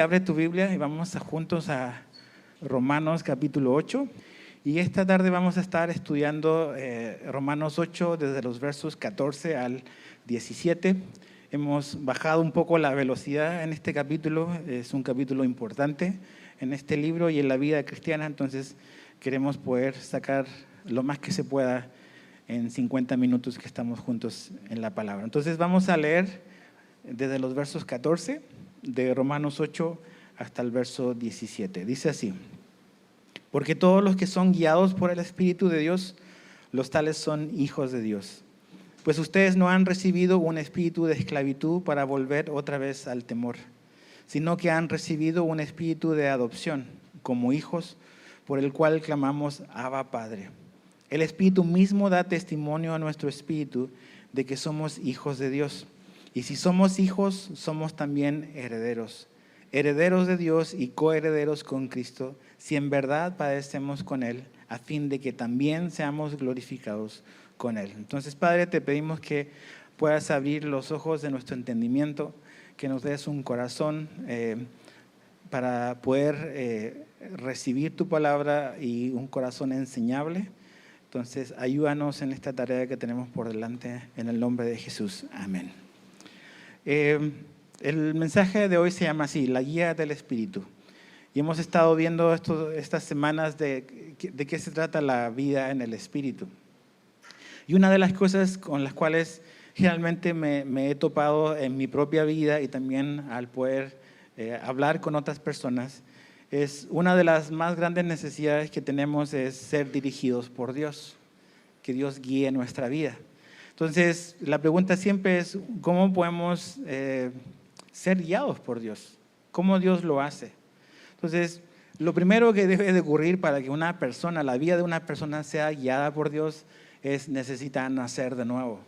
Abre tu Biblia y vamos juntos a Romanos capítulo 8. Y esta tarde vamos a estar estudiando Romanos 8 desde los versos 14 al 17. Hemos bajado un poco la velocidad en este capítulo. Es un capítulo importante en este libro y en la vida cristiana. Entonces queremos poder sacar lo más que se pueda en 50 minutos que estamos juntos en la palabra. Entonces vamos a leer desde los versos 14 de Romanos 8 hasta el verso 17. Dice así: porque todos los que son guiados por el Espíritu de Dios, los tales son hijos de Dios. Pues ustedes no han recibido un espíritu de esclavitud para volver otra vez al temor, sino que han recibido un espíritu de adopción como hijos, por el cual clamamos Abba, Padre. El Espíritu mismo da testimonio a nuestro espíritu de que somos hijos de Dios. Y si somos hijos, somos también herederos, herederos de Dios y coherederos con Cristo, si en verdad padecemos con Él, a fin de que también seamos glorificados con Él. Entonces, Padre, te pedimos que puedas abrir los ojos de nuestro entendimiento, que nos des un corazón para poder recibir tu palabra y un corazón enseñable. Entonces, ayúdanos en esta tarea que tenemos por delante, en el nombre de Jesús. Amén. El mensaje de hoy se llama así: la guía del Espíritu. Y hemos estado viendo estas semanas de qué se trata la vida en el Espíritu. Y una de las cosas con las cuales realmente me he topado en mi propia vida y también al poder hablar con otras personas, es una de las más grandes necesidades que tenemos es ser dirigidos por Dios, que Dios guíe nuestra vida. Entonces, la pregunta siempre es: ¿cómo podemos ser guiados por Dios? ¿Cómo Dios lo hace? Entonces, lo primero que debe de ocurrir para que la vida de una persona sea guiada por Dios necesita nacer de nuevo.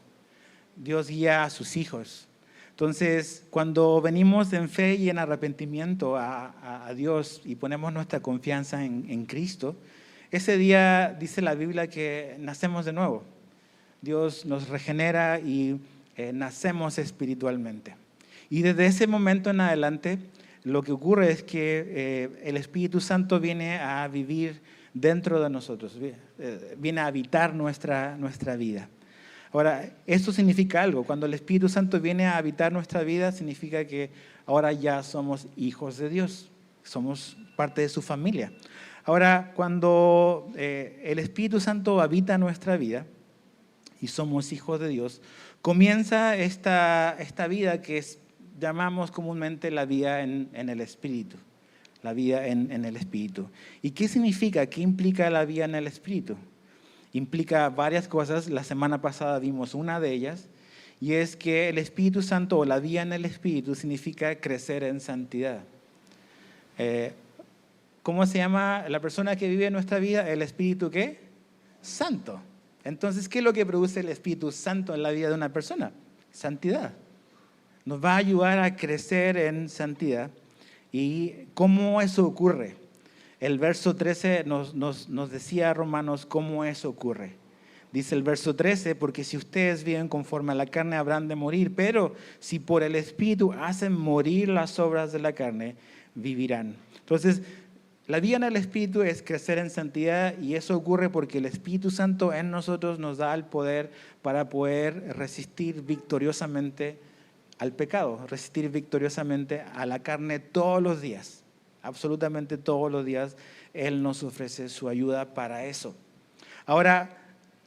Dios guía a sus hijos. Entonces, cuando venimos en fe y en arrepentimiento a Dios y ponemos nuestra confianza en Cristo, ese día dice la Biblia que nacemos de nuevo. Dios nos regenera y nacemos espiritualmente. Y desde ese momento en adelante, lo que ocurre es que el Espíritu Santo viene a vivir dentro de nosotros, viene a habitar nuestra vida. Ahora, esto significa algo. Cuando el Espíritu Santo viene a habitar nuestra vida, significa que ahora ya somos hijos de Dios, somos parte de su familia. Ahora, cuando el Espíritu Santo habita nuestra vida y somos hijos de Dios, comienza esta vida que llamamos comúnmente la vida en el Espíritu. La vida en el Espíritu. ¿Y qué significa? ¿Qué implica la vida en el Espíritu? Implica varias cosas. La semana pasada vimos una de ellas, y es que el Espíritu Santo o la vida en el Espíritu significa crecer en santidad. ¿Cómo se llama la persona que vive en nuestra vida? El Espíritu, ¿qué? Santo. Entonces, ¿qué es lo que produce el Espíritu Santo en la vida de una persona? Santidad. Nos va a ayudar a crecer en santidad. ¿Y cómo eso ocurre? El verso 13 nos decía Romanos cómo eso ocurre. Dice el verso 13: porque si ustedes viven conforme a la carne habrán de morir, pero si por el Espíritu hacen morir las obras de la carne, vivirán. Entonces, la vida en el Espíritu es crecer en santidad, y eso ocurre porque el Espíritu Santo en nosotros nos da el poder para poder resistir victoriosamente al pecado, resistir victoriosamente a la carne todos los días. Absolutamente todos los días Él nos ofrece su ayuda para eso. Ahora,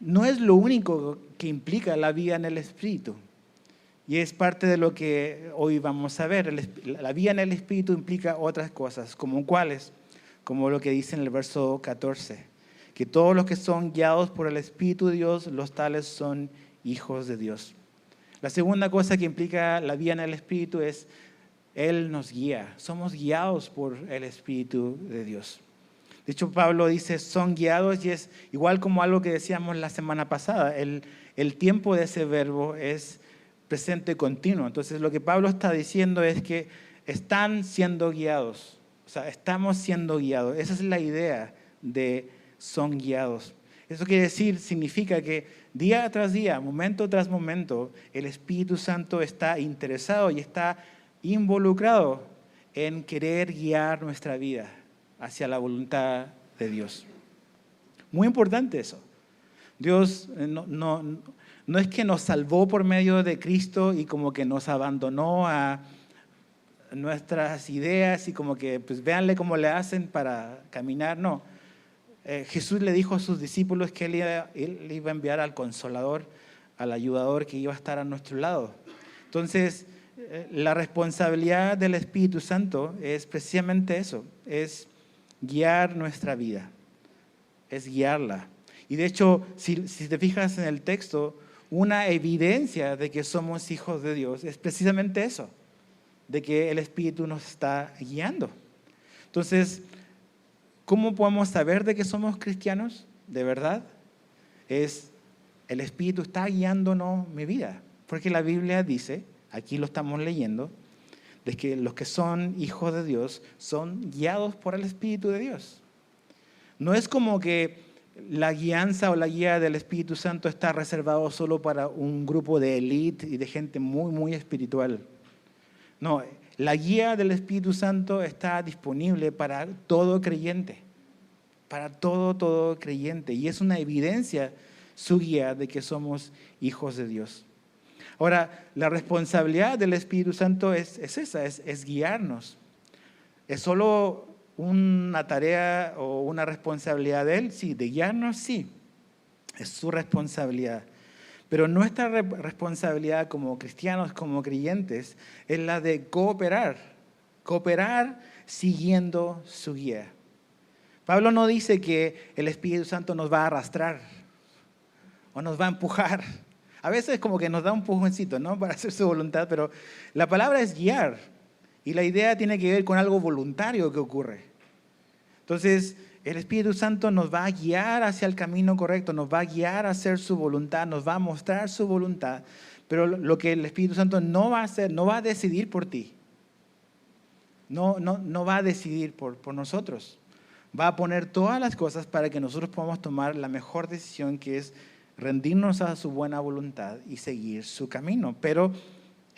no es lo único que implica la vida en el Espíritu, y es parte de lo que hoy vamos a ver. La vida en el Espíritu implica otras cosas, como cuáles, como lo que dice en el verso 14, que todos los que son guiados por el Espíritu de Dios, los tales son hijos de Dios. La segunda cosa que implica la vida en el Espíritu es Él nos guía. Somos guiados por el Espíritu de Dios. De hecho, Pablo dice son guiados, y es igual como algo que decíamos la semana pasada. El tiempo de ese verbo es presente continuo. Entonces, lo que Pablo está diciendo es que están siendo guiados. O sea, estamos siendo guiados. Esa es la idea de son guiados. Eso quiere decir, significa que día tras día, momento tras momento, el Espíritu Santo está interesado y está involucrado en querer guiar nuestra vida hacia la voluntad de Dios. Muy importante eso. Dios no es que nos salvó por medio de Cristo y como que nos abandonó a nuestras ideas y como que pues véanle cómo le hacen para caminar. No, Jesús le dijo a sus discípulos que él iba a enviar al Consolador, al ayudador que iba a estar a nuestro lado. Entonces, la responsabilidad del Espíritu Santo es precisamente eso, es guiar nuestra vida, es guiarla. Y de hecho, si te fijas en el texto, una evidencia de que somos hijos de Dios es precisamente eso, de que el Espíritu nos está guiando. Entonces, ¿cómo podemos saber de que somos cristianos? De verdad, es el Espíritu está guiándonos mi vida. Porque la Biblia dice, aquí lo estamos leyendo, de que los que son hijos de Dios son guiados por el Espíritu de Dios. No es como que la guianza o la guía del Espíritu Santo está reservado solo para un grupo de élite y de gente muy, muy espiritual. No, la guía del Espíritu Santo está disponible para todo creyente, para todo creyente. Y es una evidencia su guía de que somos hijos de Dios. Ahora, la responsabilidad del Espíritu Santo es esa, es guiarnos. ¿Es solo una tarea o una responsabilidad de Él? Sí, de guiarnos, sí. Es su responsabilidad. Pero nuestra responsabilidad como cristianos, como creyentes, es la de cooperar siguiendo su guía. Pablo no dice que el Espíritu Santo nos va a arrastrar o nos va a empujar. A veces como que nos da un empujoncito, ¿no? Para hacer su voluntad, pero la palabra es guiar y la idea tiene que ver con algo voluntario que ocurre. Entonces, el Espíritu Santo nos va a guiar hacia el camino correcto, nos va a guiar a hacer su voluntad, nos va a mostrar su voluntad, pero lo que el Espíritu Santo no va a hacer, no va a decidir por ti. No va a decidir por nosotros. Va a poner todas las cosas para que nosotros podamos tomar la mejor decisión, que es rendirnos a su buena voluntad y seguir su camino. Pero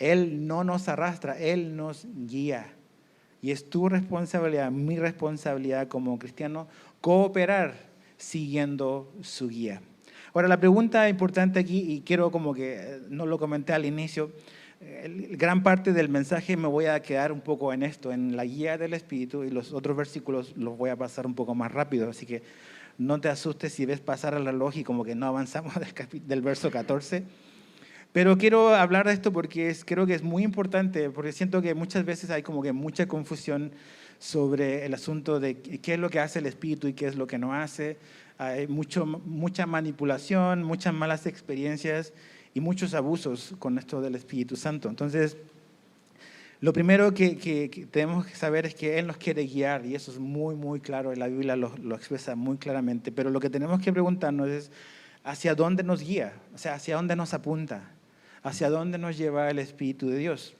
Él no nos arrastra, Él nos guía. Y es tu responsabilidad, mi responsabilidad como cristiano, cooperar siguiendo su guía. Ahora, la pregunta importante aquí, y quiero como que no lo comenté al inicio, gran parte del mensaje me voy a quedar un poco en esto, en la guía del Espíritu, y los otros versículos los voy a pasar un poco más rápido, así que no te asustes si ves pasar el reloj y como que no avanzamos del verso 14. Pero quiero hablar de esto porque creo que es muy importante, porque siento que muchas veces hay como que mucha confusión sobre el asunto de qué es lo que hace el Espíritu y qué es lo que no hace. Hay mucha manipulación, muchas malas experiencias y muchos abusos con esto del Espíritu Santo. Entonces, lo primero que tenemos que saber es que Él nos quiere guiar, y eso es muy, muy claro, y la Biblia lo expresa muy claramente. Pero lo que tenemos que preguntarnos es hacia dónde nos guía, o sea, hacia dónde nos apunta, hacia dónde nos lleva el Espíritu de Dios.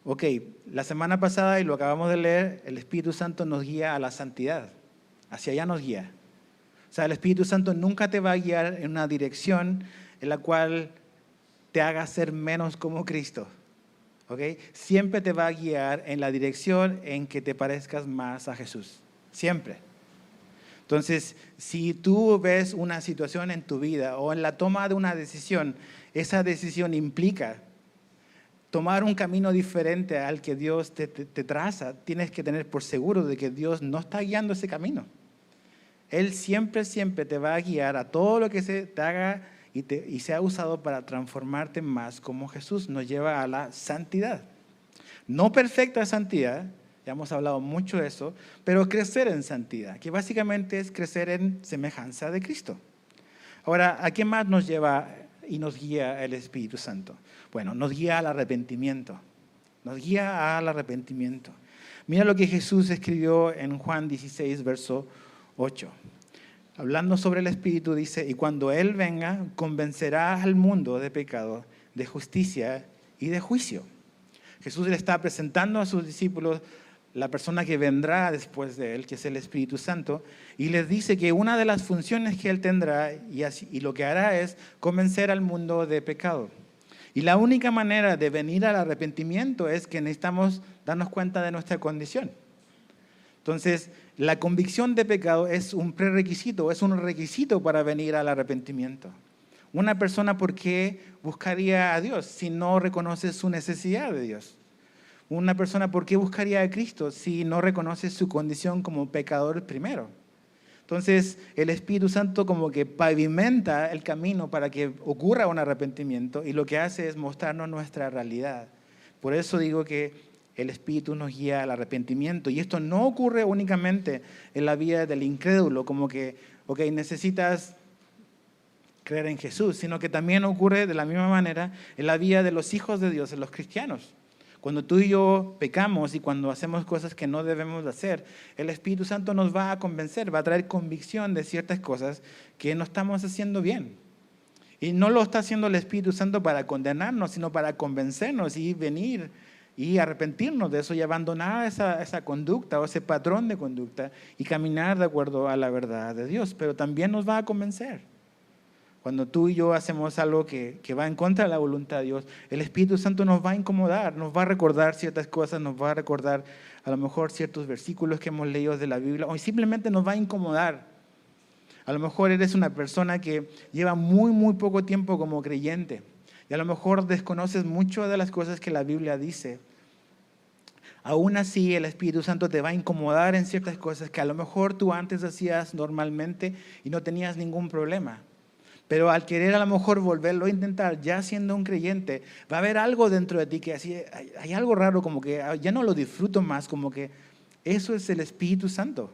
Ok, la semana pasada, y lo acabamos de leer, el Espíritu Santo nos guía a la santidad, hacia allá nos guía. O sea, el Espíritu Santo nunca te va a guiar en una dirección en la cual te haga ser menos como Cristo. ¿Okay? Siempre te va a guiar en la dirección en que te parezcas más a Jesús. Siempre. Entonces, si tú ves una situación en tu vida o en la toma de una decisión, esa decisión implica tomar un camino diferente al que Dios te traza, tienes que tener por seguro de que Dios no está guiando ese camino. Él siempre te va a guiar a todo lo que se te haga y sea usado para transformarte más como Jesús nos lleva a la santidad. No perfecta santidad, ya hemos hablado mucho de eso, pero crecer en santidad, que básicamente es crecer en semejanza de Cristo. Ahora, ¿a qué más nos lleva y nos guía el Espíritu Santo? Bueno, nos guía al arrepentimiento. Nos guía al arrepentimiento. Mira lo que Jesús escribió en Juan 16, verso 8. Hablando sobre el Espíritu, dice, y cuando Él venga, convencerá al mundo de pecado, de justicia y de juicio. Jesús le está presentando a sus discípulos la persona que vendrá después de Él, que es el Espíritu Santo, y les dice que una de las funciones que Él tendrá y lo que hará es convencer al mundo de pecado. Y la única manera de venir al arrepentimiento es que necesitamos darnos cuenta de nuestra condición. Entonces, la convicción de pecado es un prerequisito, es un requisito para venir al arrepentimiento. Una persona, ¿por qué buscaría a Dios si no reconoce su necesidad de Dios? Una persona, ¿por qué buscaría a Cristo si no reconoce su condición como pecador primero? Entonces, el Espíritu Santo como que pavimenta el camino para que ocurra un arrepentimiento y lo que hace es mostrarnos nuestra realidad. Por eso digo que el Espíritu nos guía al arrepentimiento. Y esto no ocurre únicamente en la vida del incrédulo, como que, ok, necesitas creer en Jesús, sino que también ocurre de la misma manera en la vida de los hijos de Dios, en los cristianos. Cuando tú y yo pecamos y cuando hacemos cosas que no debemos de hacer, el Espíritu Santo nos va a convencer, va a traer convicción de ciertas cosas que no estamos haciendo bien. Y no lo está haciendo el Espíritu Santo para condenarnos, sino para convencernos y venir y arrepentirnos de eso y abandonar esa conducta o ese patrón de conducta y caminar de acuerdo a la verdad de Dios. Pero también nos va a convencer. Cuando tú y yo hacemos algo que va en contra de la voluntad de Dios, el Espíritu Santo nos va a incomodar, nos va a recordar ciertas cosas, nos va a recordar a lo mejor ciertos versículos que hemos leído de la Biblia, o simplemente nos va a incomodar. A lo mejor eres una persona que lleva muy, muy poco tiempo como creyente y a lo mejor desconoces mucho de las cosas que la Biblia dice. Aún así, el Espíritu Santo te va a incomodar en ciertas cosas que a lo mejor tú antes hacías normalmente y no tenías ningún problema. Pero al querer a lo mejor volverlo a intentar, ya siendo un creyente, va a haber algo dentro de ti que así, hay algo raro, como que ya no lo disfruto más, como que eso es el Espíritu Santo,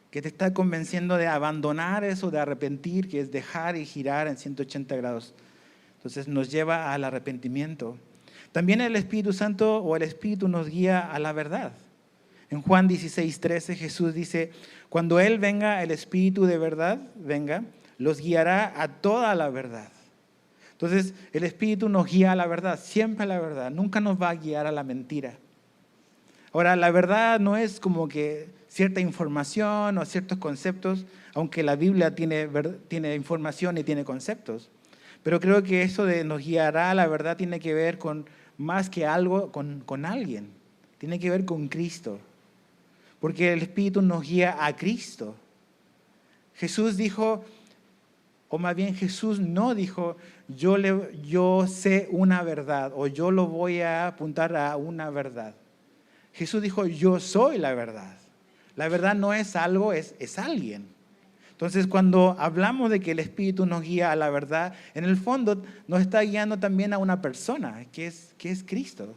que te está convenciendo de abandonar eso, de arrepentir, que es dejar y girar en 180 grados. Entonces nos lleva al arrepentimiento. También el Espíritu Santo o el Espíritu nos guía a la verdad. En Juan 16:13 Jesús dice, cuando Él venga, el Espíritu de verdad venga, los guiará a toda la verdad. Entonces, el Espíritu nos guía a la verdad, siempre a la verdad, nunca nos va a guiar a la mentira. Ahora, la verdad no es como que cierta información o ciertos conceptos, aunque la Biblia tiene información y tiene conceptos. Pero creo que eso de nos guiará a la verdad tiene que ver con más que algo, con alguien. Tiene que ver con Cristo. Porque el Espíritu nos guía a Cristo. Jesús dijo, o más bien Jesús no dijo, yo sé una verdad o yo lo voy a apuntar a una verdad. Jesús dijo, yo soy la verdad. La verdad no es algo, es alguien. Entonces, cuando hablamos de que el Espíritu nos guía a la verdad, en el fondo nos está guiando también a una persona, que es Cristo.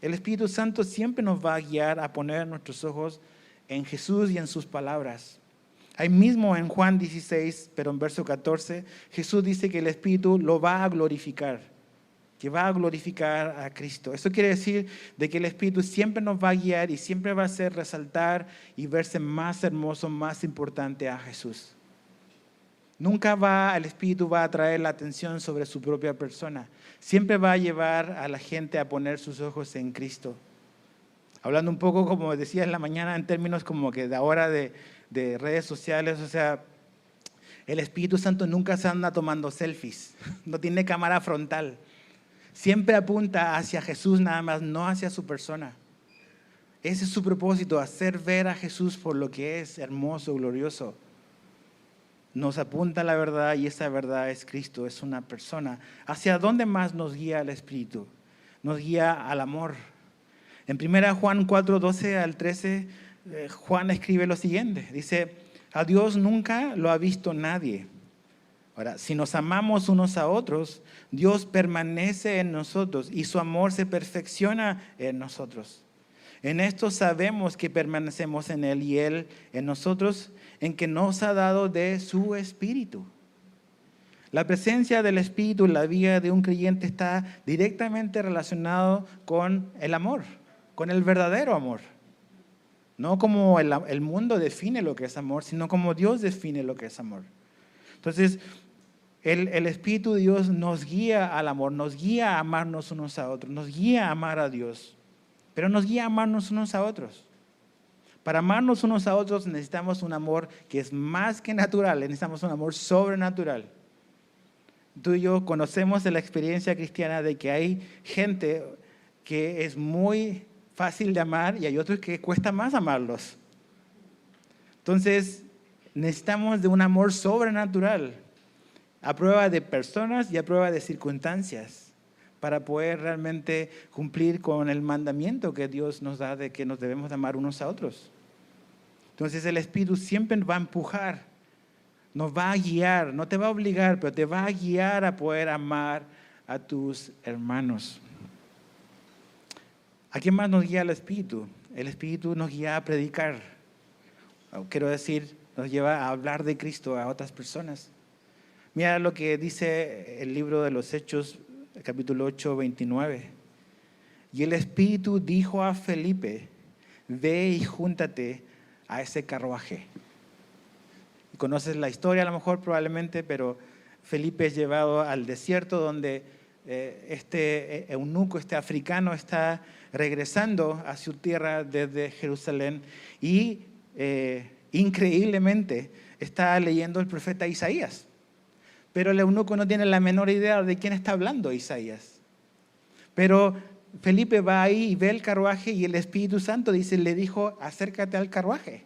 El Espíritu Santo siempre nos va a guiar a poner nuestros ojos en Jesús y en sus palabras. Ahí mismo en Juan 16, pero en verso 14, Jesús dice que el Espíritu lo va a glorificar, que va a glorificar a Cristo. Eso quiere decir de que el Espíritu siempre nos va a guiar y siempre va a hacer resaltar y verse más hermoso, más importante a Jesús. Nunca el Espíritu va a traer la atención sobre su propia persona. Siempre va a llevar a la gente a poner sus ojos en Cristo. Hablando un poco, como decía en la mañana, en términos como que de ahora de redes sociales, o sea, el Espíritu Santo nunca se anda tomando selfies, no tiene cámara frontal. Siempre apunta hacia Jesús nada más, no hacia su persona. Ese es su propósito, hacer ver a Jesús por lo que es hermoso, glorioso. Nos apunta a la verdad y esa verdad es Cristo, es una persona. ¿Hacia dónde más nos guía el Espíritu? Nos guía al amor. En 1 Juan 4, 12 al 13, Juan escribe lo siguiente. Dice, a Dios nunca lo ha visto nadie. Ahora, si nos amamos unos a otros, Dios permanece en nosotros y su amor se perfecciona en nosotros. En esto sabemos que permanecemos en Él y Él en nosotros, en que nos ha dado de su Espíritu. La presencia del Espíritu en la vida de un creyente está directamente relacionado con el amor, con el verdadero amor. No como el mundo define lo que es amor, sino como Dios define lo que es amor. Entonces, el Espíritu de Dios nos guía al amor, nos guía a amarnos unos a otros, nos guía a amar a Dios, pero nos guía a amarnos unos a otros. Para amarnos unos a otros necesitamos un amor que es más que natural, necesitamos un amor sobrenatural. Tú y yo conocemos de la experiencia cristiana de que hay gente que es muy fácil de amar y hay otros que cuesta más amarlos. Entonces, necesitamos de un amor sobrenatural, a prueba de personas y a prueba de circunstancias, para poder realmente cumplir con el mandamiento que Dios nos da de que nos debemos de amar unos a otros. Entonces, el Espíritu siempre va a empujar, nos va a guiar, no te va a obligar, pero te va a guiar a poder amar a tus hermanos. ¿A quién más nos guía el Espíritu? El Espíritu nos guía a predicar. Quiero decir, nos lleva a hablar de Cristo a otras personas. Mira lo que dice el libro de los Hechos, capítulo 8, 29. Y el Espíritu dijo a Felipe, ve y júntate a ese carruaje. Conoces la historia a lo mejor probablemente, pero Felipe es llevado al desierto donde este eunuco, este africano está regresando a su tierra desde Jerusalén y increíblemente está leyendo el profeta Isaías. Pero el eunuco no tiene la menor idea de quién está hablando Isaías. Pero Felipe va ahí y ve el carruaje y el Espíritu Santo le dijo, acércate al carruaje.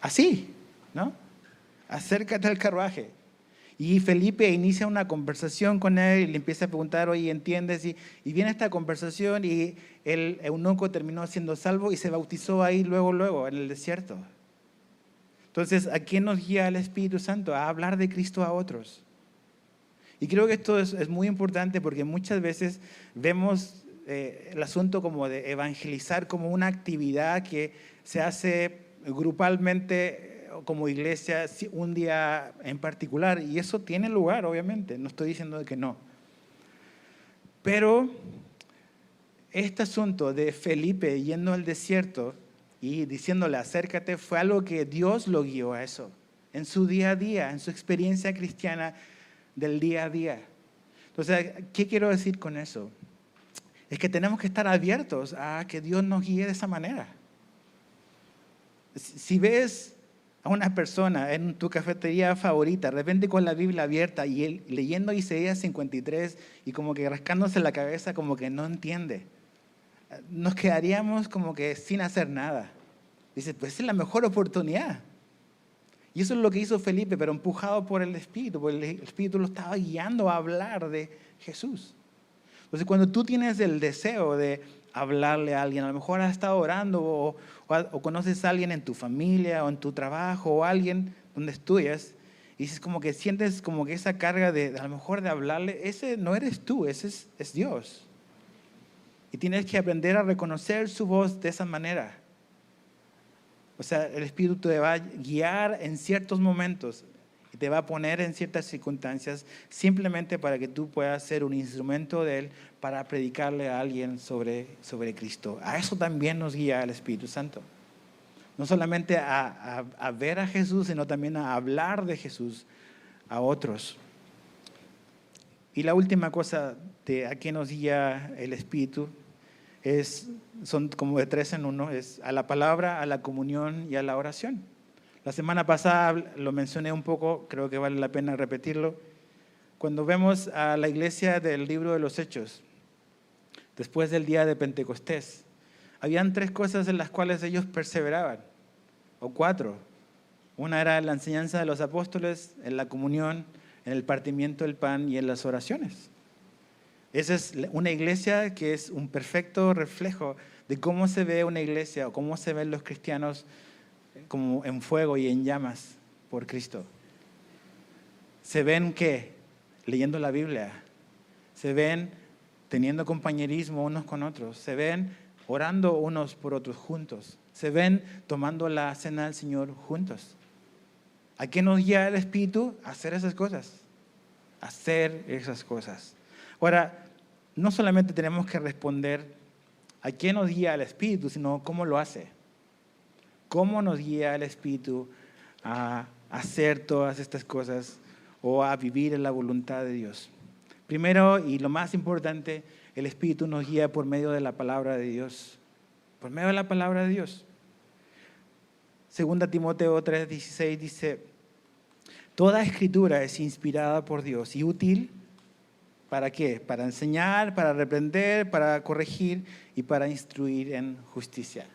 Así, ¿no? Acércate al carruaje. Y Felipe inicia una conversación con él y le empieza a preguntar, oye, ¿entiendes? Y viene esta conversación y el eunuco terminó siendo salvo y se bautizó ahí luego, en el desierto. Entonces, ¿a quién nos guía el Espíritu Santo? A hablar de Cristo a otros. Y creo que esto es muy importante porque muchas veces vemos el asunto como de evangelizar como una actividad que se hace grupalmente como iglesia un día en particular, y eso tiene lugar, obviamente, no estoy diciendo que no. Pero este asunto de Felipe yendo al desierto y diciéndole acércate fue algo que Dios lo guió a eso, en su día a día, en su experiencia cristiana del día a día. Entonces, ¿qué quiero decir con eso? Es que tenemos que estar abiertos a que Dios nos guíe de esa manera. Si ves a una persona en tu cafetería favorita, de repente con la Biblia abierta y él leyendo Isaías 53 y como que rascándose la cabeza como que no entiende, nos quedaríamos como que sin hacer nada. Dice, pues es la mejor oportunidad. Y eso es lo que hizo Felipe, pero empujado por el Espíritu, porque el Espíritu lo estaba guiando a hablar de Jesús. Entonces, cuando tú tienes el deseo de hablarle a alguien, a lo mejor has estado orando o conoces a alguien en tu familia o en tu trabajo o alguien donde estudias y dices como que sientes como que esa carga de a lo mejor de hablarle, ese no eres tú, ese es Dios. Y tienes que aprender a reconocer su voz de esa manera. O sea, el Espíritu te va a guiar en ciertos momentos y te va a poner en ciertas circunstancias simplemente para que tú puedas ser un instrumento de Él para predicarle a alguien sobre Cristo. A eso también nos guía el Espíritu Santo. No solamente a ver a Jesús, sino también a hablar de Jesús a otros. Y la última cosa de a qué nos guía el Espíritu son como de 3 en 1, es a la palabra, a la comunión y a la oración. La semana pasada lo mencioné un poco, creo que vale la pena repetirlo. Cuando vemos a la iglesia del libro de los Hechos, después del día de Pentecostés, habían 3 cosas en las cuales ellos perseveraban, o 4. Una era la enseñanza de los apóstoles, en la comunión, en el partimiento del pan y en las oraciones. Esa es una iglesia que es un perfecto reflejo de cómo se ve una iglesia o cómo se ven los cristianos como en fuego y en llamas por Cristo. Se ven ¿qué? Leyendo la Biblia. Se ven teniendo compañerismo unos con otros. Se ven orando unos por otros juntos. Se ven tomando la cena del Señor juntos. ¿A qué nos guía el Espíritu? A hacer esas cosas. Hacer esas cosas. Ahora, no solamente tenemos que responder a qué nos guía el Espíritu, sino cómo lo hace. ¿Cómo nos guía el Espíritu a hacer todas estas cosas o a vivir en la voluntad de Dios? Primero, y lo más importante, el Espíritu nos guía por medio de la palabra de Dios. Por medio de la palabra de Dios. 2 Timoteo 3:16 dice, Toda escritura es inspirada por Dios y útil, ¿para qué? Para enseñar, para reprender, para corregir y para instruir en justicia.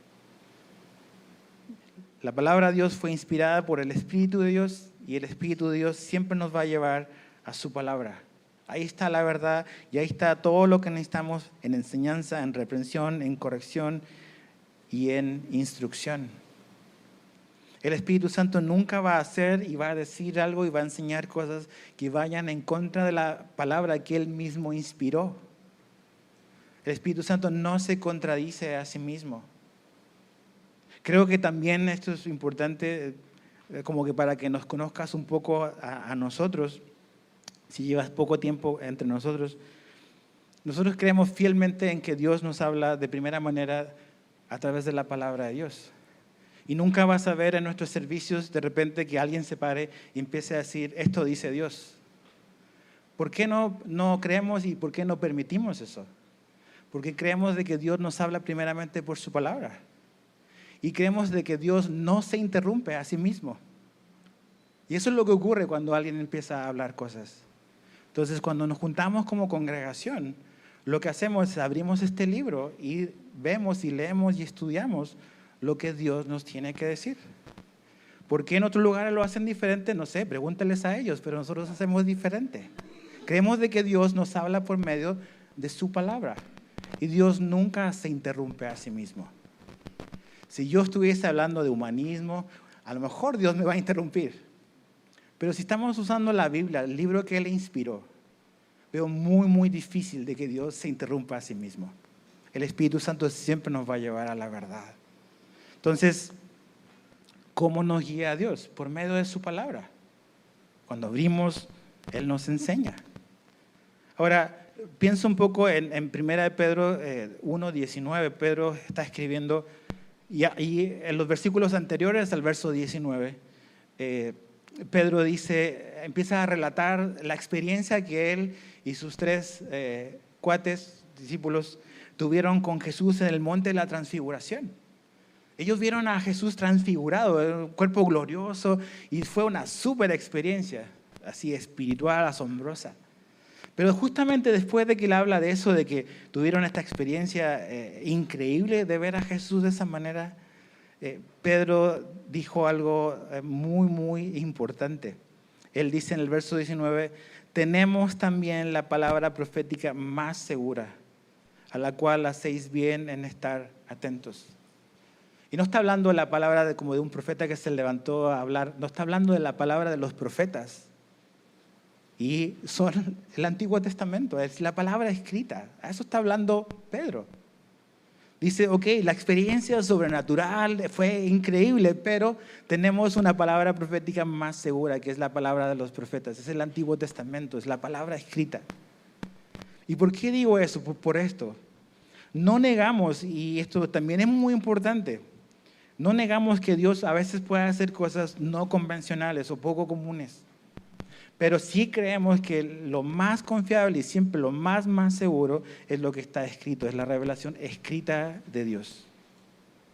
La palabra de Dios fue inspirada por el Espíritu de Dios y el Espíritu de Dios siempre nos va a llevar a su palabra. Ahí está la verdad y ahí está todo lo que necesitamos en enseñanza, en reprensión, en corrección y en instrucción. El Espíritu Santo nunca va a hacer y va a decir algo y va a enseñar cosas que vayan en contra de la palabra que Él mismo inspiró. El Espíritu Santo no se contradice a sí mismo. Creo que también esto es importante, como que para que nos conozcas un poco a nosotros, si llevas poco tiempo entre nosotros creemos fielmente en que Dios nos habla de primera manera a través de la palabra de Dios. Y nunca vas a ver en nuestros servicios de repente que alguien se pare y empiece a decir, esto dice Dios. ¿Por qué no creemos y por qué no permitimos eso? Porque creemos de que Dios nos habla primeramente por su palabra. Y creemos de que Dios no se interrumpe a sí mismo. Y eso es lo que ocurre cuando alguien empieza a hablar cosas. Entonces, cuando nos juntamos como congregación, lo que hacemos es abrimos este libro y vemos y leemos y estudiamos lo que Dios nos tiene que decir. ¿Por qué en otros lugares lo hacen diferente? No sé, pregúntales a ellos, pero nosotros hacemos diferente. Creemos de que Dios nos habla por medio de su palabra. Y Dios nunca se interrumpe a sí mismo. Si yo estuviese hablando de humanismo, a lo mejor Dios me va a interrumpir. Pero si estamos usando la Biblia, el libro que Él inspiró, veo muy, muy difícil de que Dios se interrumpa a sí mismo. El Espíritu Santo siempre nos va a llevar a la verdad. Entonces, ¿cómo nos guía a Dios? Por medio de su palabra. Cuando abrimos, Él nos enseña. Ahora, pienso un poco en 1 Pedro 1:19. Pedro está escribiendo, y en los versículos anteriores al verso 19, Pedro empieza a relatar la experiencia que él y sus 3 discípulos, tuvieron con Jesús en el monte de la transfiguración. Ellos vieron a Jesús transfigurado, un cuerpo glorioso, y fue una súper experiencia, así espiritual, asombrosa. Pero justamente después de que él habla de eso, de que tuvieron esta experiencia increíble de ver a Jesús de esa manera, Pedro dijo algo muy, muy importante. Él dice en el verso 19, tenemos también la palabra profética más segura, a la cual hacéis bien en estar atentos. Y no está hablando de la palabra como de un profeta que se levantó a hablar, no está hablando de la palabra de los profetas. Y son el Antiguo Testamento, es la palabra escrita. A eso está hablando Pedro. Dice, ok, la experiencia sobrenatural fue increíble, pero tenemos una palabra profética más segura, que es la palabra de los profetas. Es el Antiguo Testamento, es la palabra escrita. ¿Y por qué digo eso? Por esto. No negamos, y esto también es muy importante, no negamos que Dios a veces puede hacer cosas no convencionales o poco comunes. Pero sí creemos que lo más confiable y siempre lo más seguro es lo que está escrito, es la revelación escrita de Dios.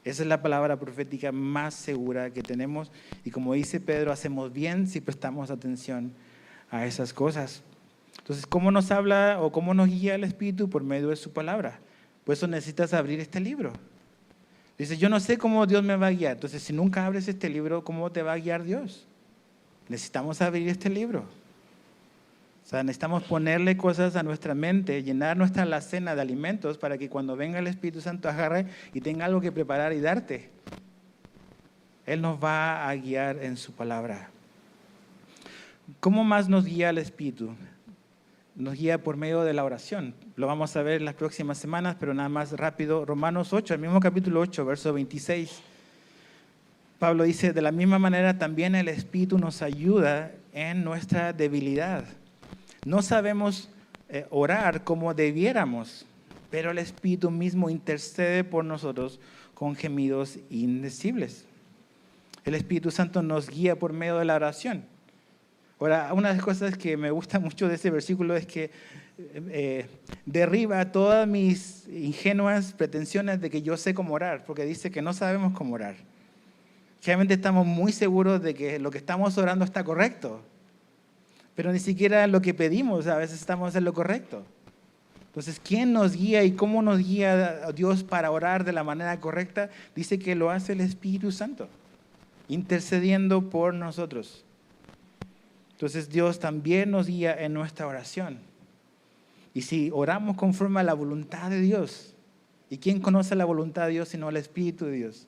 Esa es la palabra profética más segura que tenemos y como dice Pedro, hacemos bien si prestamos atención a esas cosas. Entonces, ¿cómo nos habla o cómo nos guía el Espíritu? Por medio de su palabra. Por eso necesitas abrir este libro. Dice, yo no sé cómo Dios me va a guiar. Entonces, si nunca abres este libro, ¿cómo te va a guiar Dios? Necesitamos abrir este libro. O sea, necesitamos ponerle cosas a nuestra mente, llenar nuestra alacena de alimentos para que cuando venga el Espíritu Santo agarre y tenga algo que preparar y darte. Él nos va a guiar en su palabra. ¿Cómo más nos guía el Espíritu? Nos guía por medio de la oración. Lo vamos a ver en las próximas semanas, pero nada más rápido. Romanos 8, el mismo capítulo 8, verso 26. Pablo dice, de la misma manera también el Espíritu nos ayuda en nuestra debilidad. No sabemos orar como debiéramos, pero el Espíritu mismo intercede por nosotros con gemidos indecibles. El Espíritu Santo nos guía por medio de la oración. Ahora, una de las cosas que me gusta mucho de ese versículo es que derriba todas mis ingenuas pretensiones de que yo sé cómo orar, porque dice que no sabemos cómo orar. Realmente estamos muy seguros de que lo que estamos orando está correcto, pero ni siquiera lo que pedimos a veces estamos en lo correcto. Entonces, ¿quién nos guía y cómo nos guía a Dios para orar de la manera correcta? Dice que lo hace el Espíritu Santo, intercediendo por nosotros. Entonces, Dios también nos guía en nuestra oración. Y si oramos conforme a la voluntad de Dios, ¿y quién conoce la voluntad de Dios sino el Espíritu de Dios?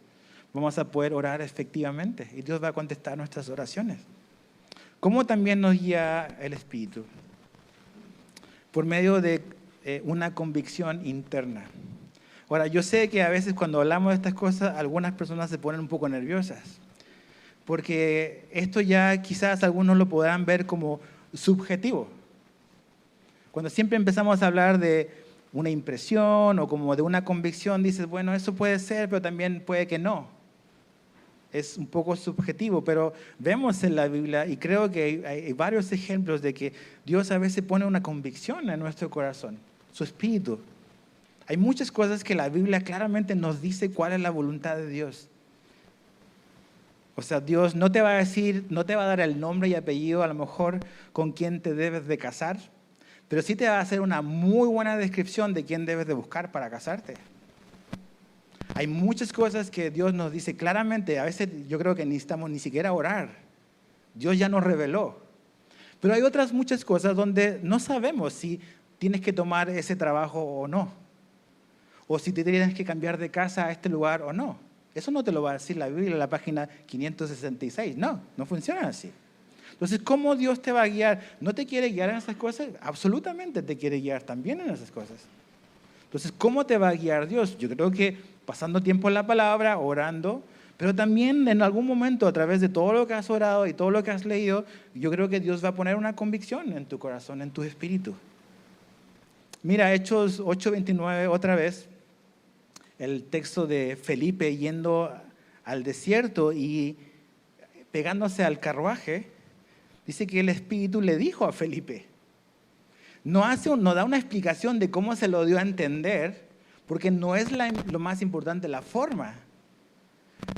Vamos a poder orar efectivamente y Dios va a contestar nuestras oraciones. ¿Cómo también nos guía el Espíritu? Por medio de una convicción interna. Ahora, yo sé que a veces cuando hablamos de estas cosas, algunas personas se ponen un poco nerviosas, porque esto ya quizás algunos lo podrán ver como subjetivo. Cuando siempre empezamos a hablar de una impresión o como de una convicción, dices, bueno, eso puede ser, pero también puede que no. Es un poco subjetivo, pero vemos en la Biblia, y creo que hay varios ejemplos de que Dios a veces pone una convicción en nuestro corazón, su espíritu. Hay muchas cosas que la Biblia claramente nos dice cuál es la voluntad de Dios. O sea, Dios no te va a decir, no te va a dar el nombre y apellido a lo mejor con quién te debes de casar, pero sí te va a hacer una muy buena descripción de quién debes de buscar para casarte. Hay muchas cosas que Dios nos dice claramente. A veces yo creo que necesitamos ni siquiera orar. Dios ya nos reveló. Pero hay otras muchas cosas donde no sabemos si tienes que tomar ese trabajo o no. O si te tienes que cambiar de casa a este lugar o no. Eso no te lo va a decir la Biblia en la página 566. No funciona así. Entonces, ¿cómo Dios te va a guiar? ¿No te quiere guiar en esas cosas? Absolutamente te quiere guiar también en esas cosas. Entonces, ¿cómo te va a guiar Dios? Yo creo que pasando tiempo en la palabra, orando, pero también en algún momento a través de todo lo que has orado y todo lo que has leído, yo creo que Dios va a poner una convicción en tu corazón, en tu espíritu. Mira, Hechos 8:29 otra vez, el texto de Felipe yendo al desierto y pegándose al carruaje, dice que el Espíritu le dijo a Felipe. No da una explicación de cómo se lo dio a entender, porque no es lo más importante la forma.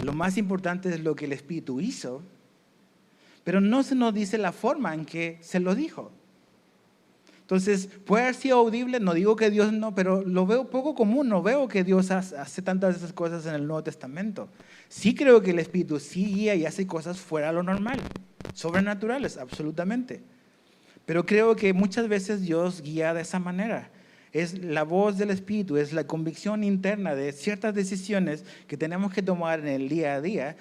Lo más importante es lo que el Espíritu hizo, pero no se nos dice la forma en que se lo dijo. Entonces, puede haber sido audible, no digo que Dios no, pero lo veo poco común, no veo que Dios hace tantas de esas cosas en el Nuevo Testamento. Sí creo que el Espíritu sí guía y hace cosas fuera de lo normal, sobrenaturales, absolutamente. Pero creo que muchas veces Dios guía de esa manera. Es la voz del Espíritu, es la convicción interna de ciertas decisiones que tenemos que tomar en el día a día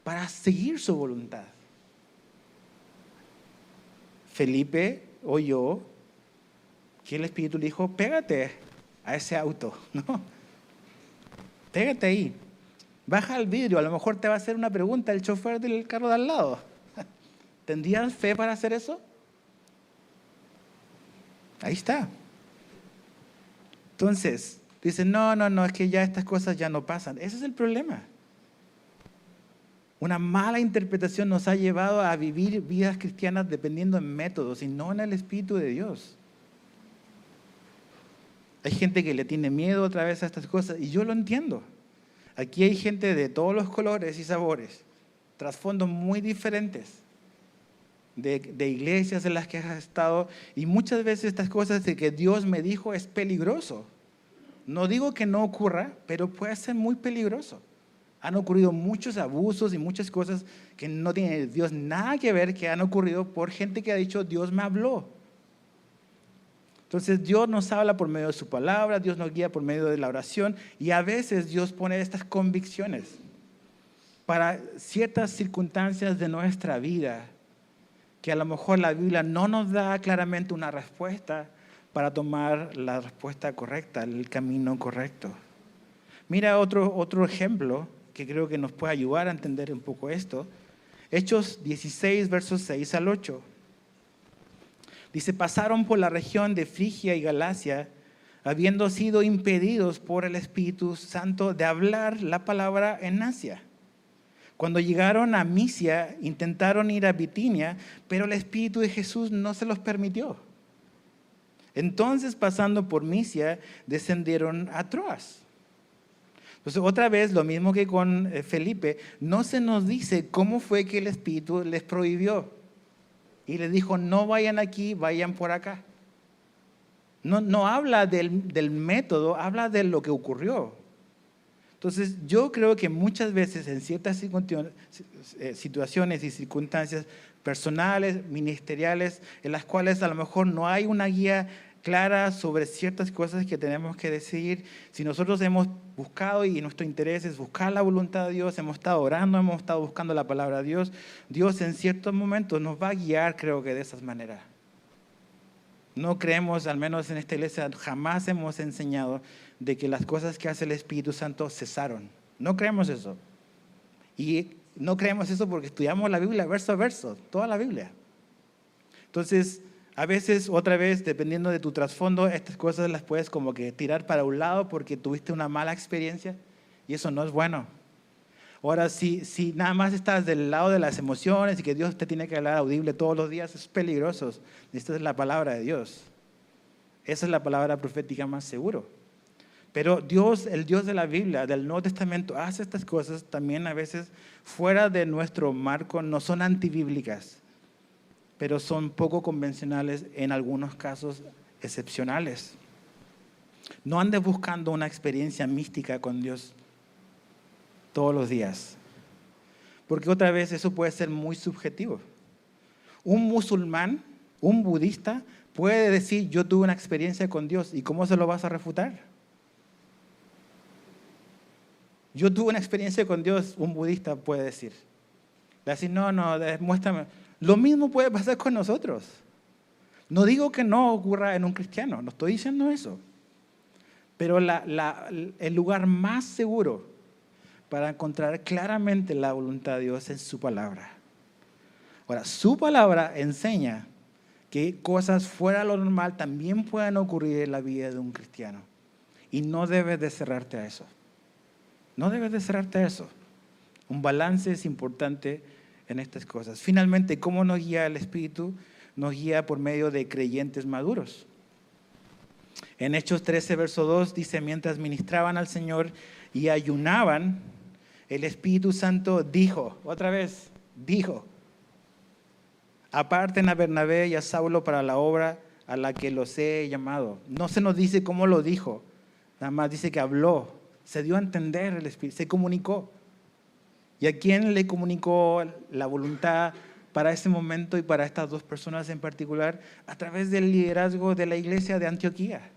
para seguir su voluntad. Felipe oyó que el Espíritu le dijo, pégate a ese auto, ¿no? Pégate ahí, baja el vidrio, a lo mejor te va a hacer una pregunta el chofer del carro de al lado. ¿Tendrías fe para hacer eso? Ahí está. Entonces, dicen, no, es que ya estas cosas ya no pasan. Ese es el problema. Una mala interpretación nos ha llevado a vivir vidas cristianas dependiendo en métodos y no en el Espíritu de Dios. Hay gente que le tiene miedo otra vez a estas cosas y yo lo entiendo. Aquí hay gente de todos los colores y sabores, trasfondos muy diferentes. De iglesias en las que has estado, y muchas veces estas cosas de que Dios me dijo es peligroso. No digo que no ocurra, pero puede ser muy peligroso. Han ocurrido muchos abusos y muchas cosas que no tienen Dios nada que ver, que han ocurrido por gente que ha dicho Dios me habló. Entonces Dios nos habla por medio de su palabra, Dios nos guía por medio de la oración, y a veces Dios pone estas convicciones para ciertas circunstancias de nuestra vida que a lo mejor la Biblia no nos da claramente una respuesta para tomar la respuesta correcta, el camino correcto. Mira otro ejemplo que creo que nos puede ayudar a entender un poco esto. Hechos 16, versos 6 al 8. Dice, pasaron por la región de Frigia y Galacia, habiendo sido impedidos por el Espíritu Santo de hablar la palabra en Asia. Cuando llegaron a Misia, intentaron ir a Bitinia, pero el Espíritu de Jesús no se los permitió. Entonces, pasando por Misia, descendieron a Troas. Entonces, otra vez, lo mismo que con Felipe, no se nos dice cómo fue que el Espíritu les prohibió. y le dijo, no vayan aquí, vayan por acá. No habla del método, habla de lo que ocurrió. Entonces, yo creo que muchas veces en ciertas situaciones y circunstancias personales, ministeriales, en las cuales a lo mejor no hay una guía clara sobre ciertas cosas que tenemos que decidir, si nosotros hemos buscado y nuestro interés es buscar la voluntad de Dios, hemos estado orando, hemos estado buscando la palabra de Dios, Dios en ciertos momentos nos va a guiar, creo que de esas maneras. No creemos, al menos en esta iglesia, jamás hemos enseñado de que las cosas que hace el Espíritu Santo cesaron. No creemos eso. Y no creemos eso porque estudiamos la Biblia verso a verso, toda la Biblia. Entonces, a veces, otra vez, dependiendo de tu trasfondo, estas cosas las puedes como que tirar para un lado porque tuviste una mala experiencia y eso no es bueno. Ahora, si nada más estás del lado de las emociones y que Dios te tiene que hablar audible todos los días, es peligroso. Esta es la palabra de Dios. Esa es la palabra profética más seguro. Pero Dios, el Dios de la Biblia, del Nuevo Testamento, hace estas cosas también a veces fuera de nuestro marco, no son antibíblicas, pero son poco convencionales, en algunos casos excepcionales. No andes buscando una experiencia mística con Dios todos los días, porque otra vez eso puede ser muy subjetivo. Un musulmán, un budista, puede decir, yo tuve una experiencia con Dios, ¿y cómo se lo vas a refutar? Yo tuve una experiencia con Dios, un budista puede decir. Le decir, no, muéstrame. Lo mismo puede pasar con nosotros. No digo que no ocurra en un cristiano, no estoy diciendo eso. Pero el lugar más seguro para encontrar claramente la voluntad de Dios es su palabra. Ahora, su palabra enseña que cosas fuera de lo normal también pueden ocurrir en la vida de un cristiano. Y no debes de cerrarte a eso. No debes de cerrarte a eso. Un balance es importante en estas cosas. Finalmente, ¿cómo nos guía el Espíritu? Nos guía por medio de creyentes maduros. En Hechos 13, verso 2 dice, mientras ministraban al Señor y ayunaban, el Espíritu Santo dijo, otra vez, dijo, aparten a Bernabé y a Saulo para la obra a la que los he llamado. No se nos dice cómo lo dijo, nada más dice que habló, se dio a entender el Espíritu, se comunicó. ¿Y a quién le comunicó la voluntad para ese momento y para estas dos personas en particular? A través del liderazgo de la iglesia de Antioquía.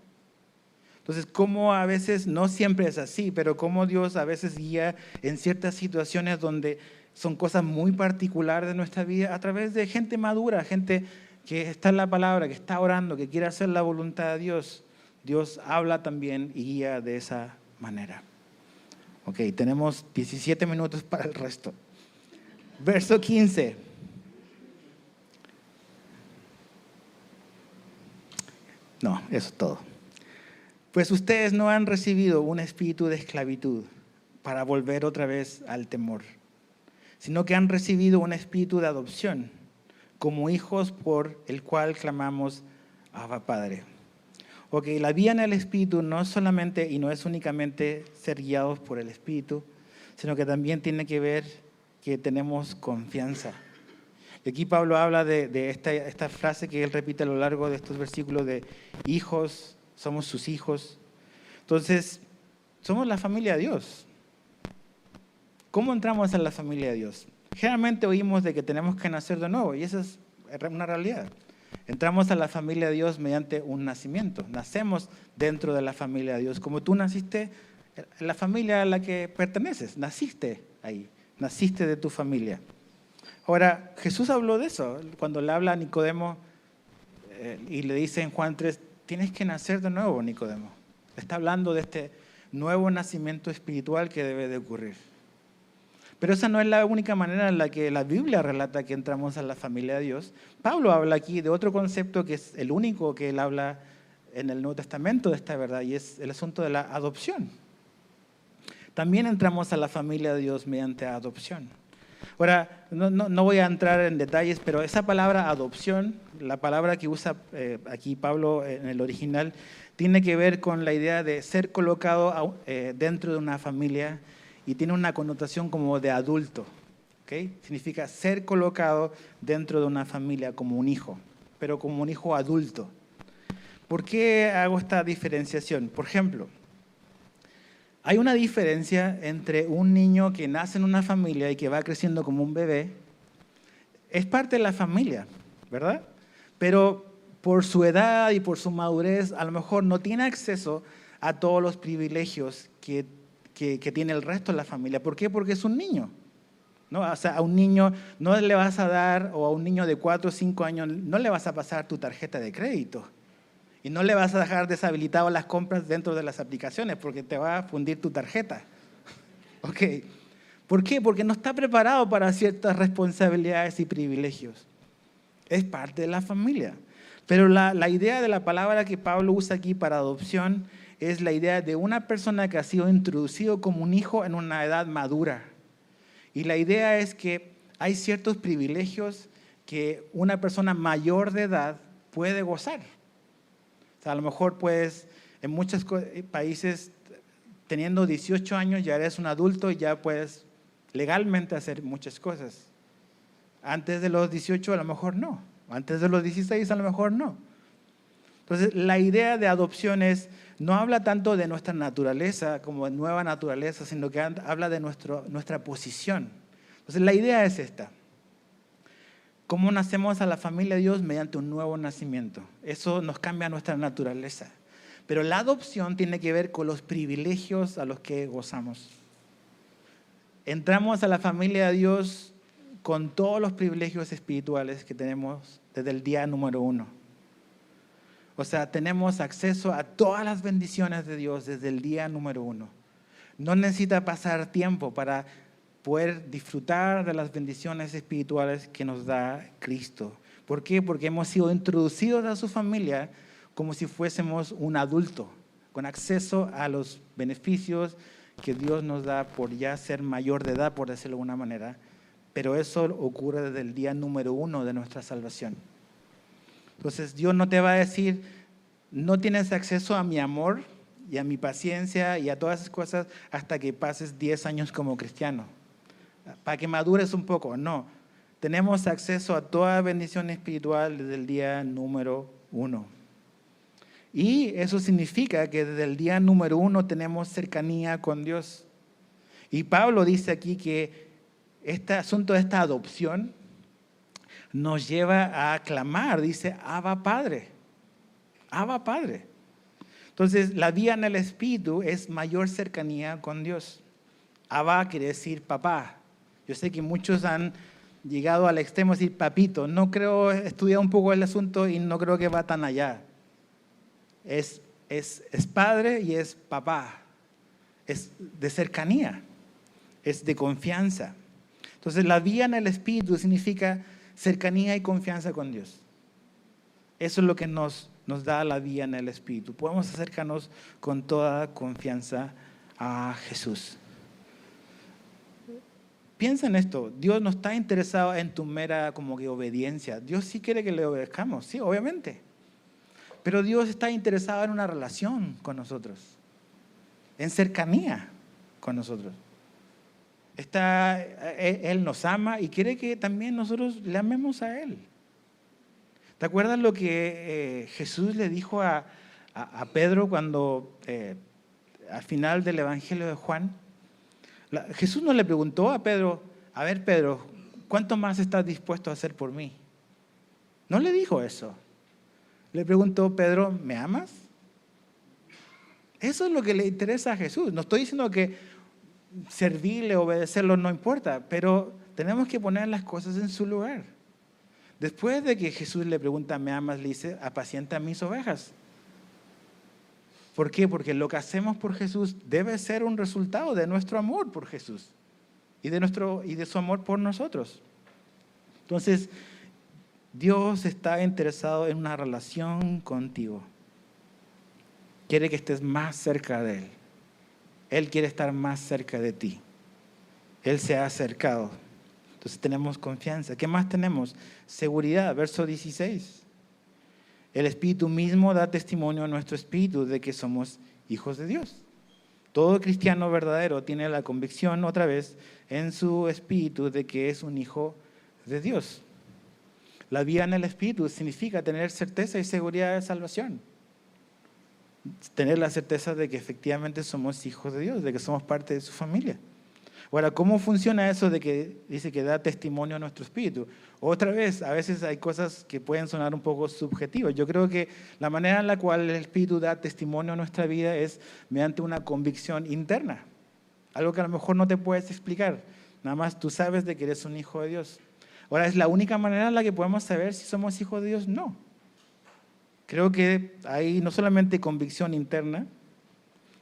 Entonces, cómo a veces, no siempre es así, pero cómo Dios a veces guía en ciertas situaciones donde son cosas muy particulares de nuestra vida a través de gente madura, gente que está en la palabra, que está orando, que quiere hacer la voluntad de Dios. Dios habla también y guía de esa manera. Ok, tenemos 17 minutos para el resto. Verso 15. No, eso es todo. Pues ustedes no han recibido un espíritu de esclavitud para volver otra vez al temor, sino que han recibido un espíritu de adopción, como hijos por el cual clamamos, Abba Padre. Ok, la vida en el Espíritu no es solamente y no es únicamente ser guiados por el Espíritu, sino que también tiene que ver que tenemos confianza. Y aquí Pablo habla de esta frase que él repite a lo largo de estos versículos de hijos, somos sus hijos. Entonces, somos la familia de Dios. ¿Cómo entramos en la familia de Dios? Generalmente oímos de que tenemos que nacer de nuevo y esa es una realidad. Entramos a la familia de Dios mediante un nacimiento. Nacemos dentro de la familia de Dios. Como tú naciste en la familia a la que perteneces. Naciste ahí. Naciste de tu familia. Ahora, Jesús habló de eso. Cuando le habla a Nicodemo y le dice en Juan 3, tienes que nacer de nuevo, Nicodemo. Está hablando de este nuevo nacimiento espiritual que debe de ocurrir. Pero esa no es la única manera en la que la Biblia relata que entramos a la familia de Dios. Pablo habla aquí de otro concepto que es el único que él habla en el Nuevo Testamento de esta verdad, y es el asunto de la adopción. También entramos a la familia de Dios mediante adopción. Ahora, no voy a entrar en detalles, pero esa palabra adopción, la palabra que usa aquí Pablo en el original, tiene que ver con la idea de ser colocado dentro de una familia y tiene una connotación como de adulto. ¿ok? Significa ser colocado dentro de una familia como un hijo, pero como un hijo adulto. ¿Por qué hago esta diferenciación? Por ejemplo, hay una diferencia entre un niño que nace en una familia y que va creciendo como un bebé. Es parte de la familia, ¿verdad? Pero por su edad y por su madurez, a lo mejor no tiene acceso a todos los privilegios que tiene el resto de la familia. ¿Por qué? Porque es un niño, ¿no? O sea, a un niño no le vas a dar, o a un niño de 4 o 5 años, no le vas a pasar tu tarjeta de crédito. Y no le vas a dejar deshabilitado las compras dentro de las aplicaciones porque te va a fundir tu tarjeta. ¿Ok? ¿Por qué? Porque no está preparado para ciertas responsabilidades y privilegios. Es parte de la familia. Pero la idea de la palabra que Pablo usa aquí para adopción es la idea de una persona que ha sido introducido como un hijo en una edad madura. Y la idea es que hay ciertos privilegios que una persona mayor de edad puede gozar. O sea, a lo mejor pues en muchos países teniendo 18 años ya eres un adulto y ya puedes legalmente hacer muchas cosas. Antes de los 18 a lo mejor no. Antes de los 16 a lo mejor no. Entonces la idea de adopción no habla tanto de nuestra naturaleza como de nueva naturaleza, sino que habla de nuestra posición. Entonces la idea es esta. ¿Cómo nacemos a la familia de Dios? Mediante un nuevo nacimiento. Eso nos cambia nuestra naturaleza. Pero la adopción tiene que ver con los privilegios a los que gozamos. Entramos a la familia de Dios con todos los privilegios espirituales que tenemos desde el día número 1. O sea, tenemos acceso a todas las bendiciones de Dios desde el día número 1. No necesita pasar tiempo para poder disfrutar de las bendiciones espirituales que nos da Cristo. ¿Por qué? Porque hemos sido introducidos a su familia como si fuésemos un adulto, con acceso a los beneficios que Dios nos da por ya ser mayor de edad, por decirlo de alguna manera. Pero eso ocurre desde el día número 1 de nuestra salvación. Entonces Dios no te va a decir, no tienes acceso a mi amor y a mi paciencia y a todas esas cosas hasta que pases 10 años como cristiano. Para que madures un poco, no. Tenemos acceso a toda bendición espiritual desde el día número 1. Y eso significa que desde el día número 1 tenemos cercanía con Dios. Y Pablo dice aquí que este asunto de esta adopción nos lleva a clamar, dice, Abba Padre. Abba Padre. Entonces, la vida en el Espíritu es mayor cercanía con Dios. Abba quiere decir papá. Yo sé que muchos han llegado al extremo de decir papito. No creo, he estudiado un poco el asunto y no creo que va tan allá. Es padre y es papá. Es de cercanía, es de confianza. Entonces, la vida en el Espíritu significa cercanía y confianza con Dios. Eso es lo que nos da la vida en el Espíritu. Podemos acercarnos con toda confianza a Jesús. Piensa en esto, Dios no está interesado en tu mera como que obediencia. Dios sí quiere que le obedezcamos, sí, obviamente. Pero Dios está interesado en una relación con nosotros, en cercanía con nosotros. Él nos ama y quiere que también nosotros le amemos a Él. ¿Te acuerdas lo que Jesús le dijo a Pedro cuando al final del Evangelio de Juan? Jesús no le preguntó a Pedro, a ver Pedro, ¿cuánto más estás dispuesto a hacer por mí? No le dijo eso. Le preguntó, Pedro, ¿me amas? Eso es lo que le interesa a Jesús. No estoy diciendo que servirle, obedecerlo no importa, pero tenemos que poner las cosas en su lugar. Después de que Jesús le pregunta, ¿me amas? Le dice, apacienta mis ovejas. ¿Por qué? Porque lo que hacemos por Jesús debe ser un resultado de nuestro amor por Jesús y de su amor por nosotros. Entonces, Dios está interesado en una relación contigo. Quiere que estés más cerca de Él. Él quiere estar más cerca de ti. Él se ha acercado. Entonces tenemos confianza. ¿Qué más tenemos? Seguridad, verso 16. El Espíritu mismo da testimonio a nuestro espíritu de que somos hijos de Dios. Todo cristiano verdadero tiene la convicción, otra vez, en su espíritu de que es un hijo de Dios. La vida en el espíritu significa tener certeza y seguridad de salvación. Tener la certeza de que efectivamente somos hijos de Dios, de que somos parte de su familia. Ahora, ¿cómo funciona eso de que dice que da testimonio a nuestro espíritu? Otra vez, a veces hay cosas que pueden sonar un poco subjetivas. Yo creo que la manera en la cual el espíritu da testimonio a nuestra vida es mediante una convicción interna. Algo que a lo mejor no te puedes explicar. Nada más tú sabes de que eres un hijo de Dios. Ahora, ¿es la única manera en la que podemos saber si somos hijos de Dios? No. Creo que hay no solamente convicción interna,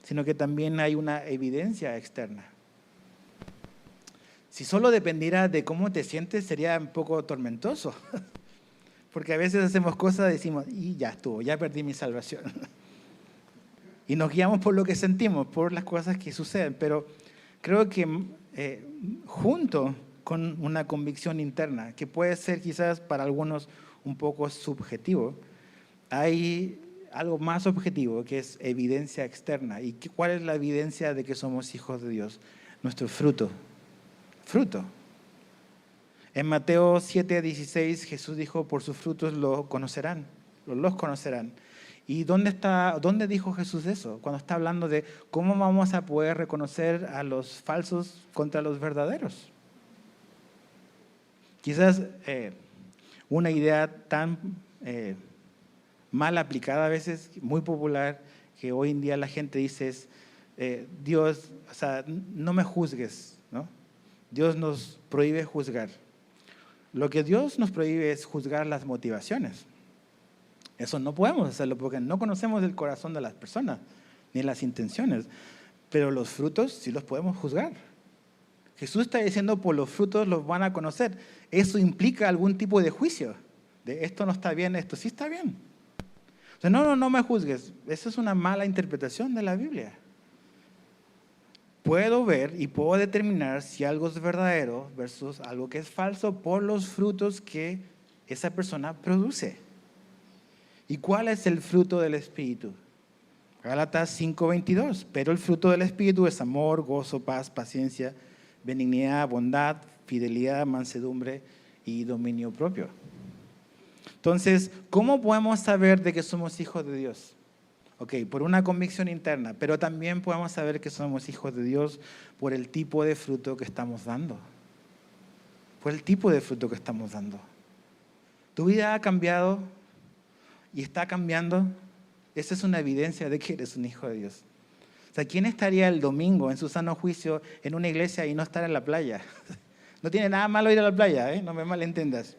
sino que también hay una evidencia externa. Si solo dependiera de cómo te sientes, sería un poco tormentoso. Porque a veces hacemos cosas y decimos, y ya estuvo, ya perdí mi salvación. Y nos guiamos por lo que sentimos, por las cosas que suceden. Pero creo que junto con una convicción interna, que puede ser quizás para algunos un poco subjetivo, hay algo más objetivo, que es evidencia externa. ¿Y cuál es la evidencia de que somos hijos de Dios? Nuestro fruto. Fruto. En Mateo 7:16 Jesús dijo, por sus frutos los conocerán. ¿Y dónde dijo Jesús eso? Cuando está hablando de cómo vamos a poder reconocer a los falsos contra los verdaderos. Quizás una idea tan mal aplicada a veces, muy popular, que hoy en día la gente dice es, Dios, o sea, no me juzgues, ¿no? Dios nos prohíbe juzgar. Lo que Dios nos prohíbe es juzgar las motivaciones. Eso no podemos hacerlo porque no conocemos el corazón de las personas, ni las intenciones. Pero los frutos sí los podemos juzgar. Jesús está diciendo, por los frutos los van a conocer. Eso implica algún tipo de juicio. De esto no está bien, esto sí está bien. O sea, no me juzgues. Esa es una mala interpretación de la Biblia. Puedo ver y puedo determinar si algo es verdadero versus algo que es falso por los frutos que esa persona produce. ¿Y cuál es el fruto del Espíritu? Gálatas 5:22. Pero el fruto del Espíritu es amor, gozo, paz, paciencia, benignidad, bondad, fidelidad, mansedumbre y dominio propio. Entonces, ¿cómo podemos saber de que somos hijos de Dios? Ok, por una convicción interna, pero también podemos saber que somos hijos de Dios por el tipo de fruto que estamos dando. Por el tipo de fruto que estamos dando. Tu vida ha cambiado y está cambiando. Esa es una evidencia de que eres un hijo de Dios. O sea, ¿quién estaría el domingo en su sano juicio en una iglesia y no estar en la playa? No tiene nada malo ir a la playa, no me malentiendas.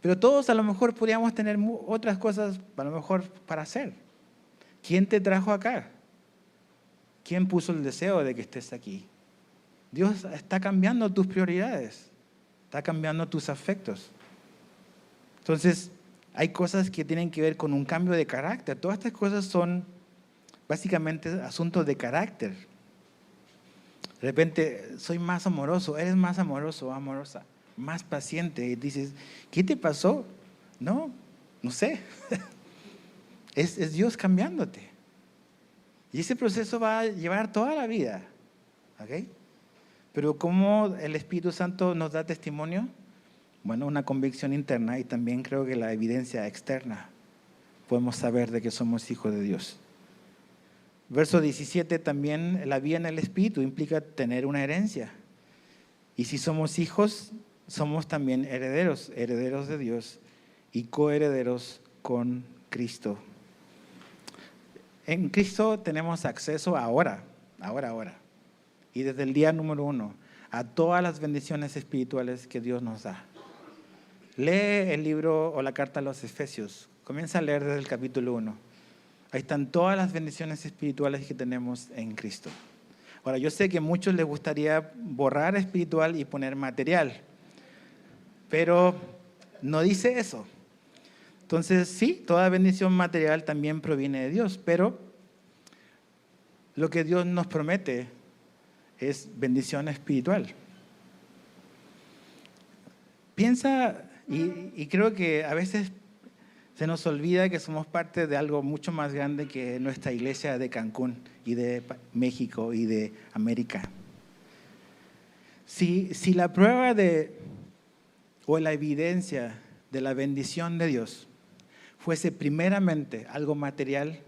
Pero todos a lo mejor podríamos tener otras cosas a lo mejor para hacer. ¿Quién te trajo acá? ¿Quién puso el deseo de que estés aquí? Dios está cambiando tus prioridades, está cambiando tus afectos. Entonces, hay cosas que tienen que ver con un cambio de carácter. Todas estas cosas son básicamente asuntos de carácter. De repente, soy más amoroso, eres más amoroso o amorosa, más paciente. Y dices, ¿qué te pasó? No sé. Es Dios cambiándote. Y ese proceso va a llevar toda la vida. ¿Ok? Pero ¿cómo el Espíritu Santo nos da testimonio? Bueno, una convicción interna y también creo que la evidencia externa. Podemos saber de que somos hijos de Dios. Verso 17 también, la vida en el Espíritu implica tener una herencia. Y si somos hijos, somos también herederos, herederos de Dios y coherederos con Cristo. En Cristo tenemos acceso ahora, y desde el día número 1, a todas las bendiciones espirituales que Dios nos da. Lee el libro o la carta a los Efesios, comienza a leer desde el capítulo 1. Ahí están todas las bendiciones espirituales que tenemos en Cristo. Ahora, yo sé que a muchos les gustaría borrar espiritual y poner material, pero no dice eso. Entonces, sí, toda bendición material también proviene de Dios, pero lo que Dios nos promete es bendición espiritual. Piensa, y creo que a veces Se nos olvida que somos parte de algo mucho más grande que nuestra iglesia de Cancún y de México y de América. Si la prueba o la evidencia de la bendición de Dios fuese primeramente algo material,